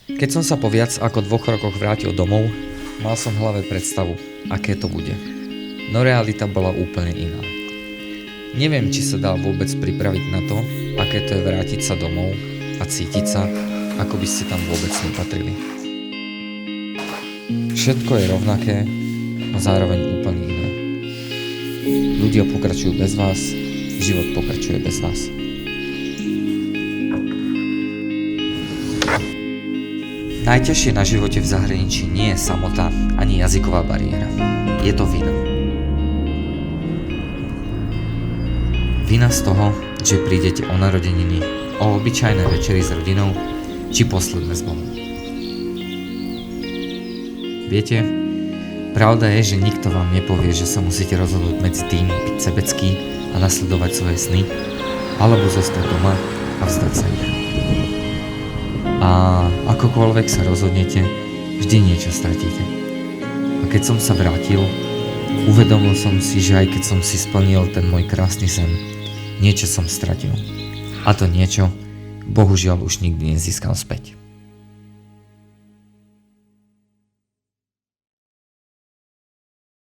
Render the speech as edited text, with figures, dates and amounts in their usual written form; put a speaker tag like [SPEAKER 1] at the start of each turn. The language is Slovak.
[SPEAKER 1] Keď som sa po viac ako 2 rokoch vrátil domov, mal som v hlave predstavu, aké to bude. No realita bola úplne iná. Neviem, či sa dá vôbec pripraviť na to, aké to je vrátiť sa domov a cítiť sa, ako by ste tam vôbec nepatrili. Všetko je rovnaké, no zároveň úplne iné. Ľudia pokračujú bez vás, život pokračuje bez vás. Najťažšie na živote v zahraničí nie je samota ani jazyková bariéra. Je to vina. Vina z toho, že prídete o narodeniny, o obyčajné večery s rodinou, či posledné s Bohom. Viete, pravda je, že nikto vám nepovie, že sa musíte rozhodnúť medzi tým byť sebecký a nasledovať svoje sny, alebo zostať doma a vzdať sa ich. A akokoľvek sa rozhodnete, vždy niečo stratíte. A keď som sa vrátil, uvedomil som si, že aj keď som si splnil ten môj krásny sen, niečo som stratil. A to niečo, bohužiaľ už nikdy nezískam späť.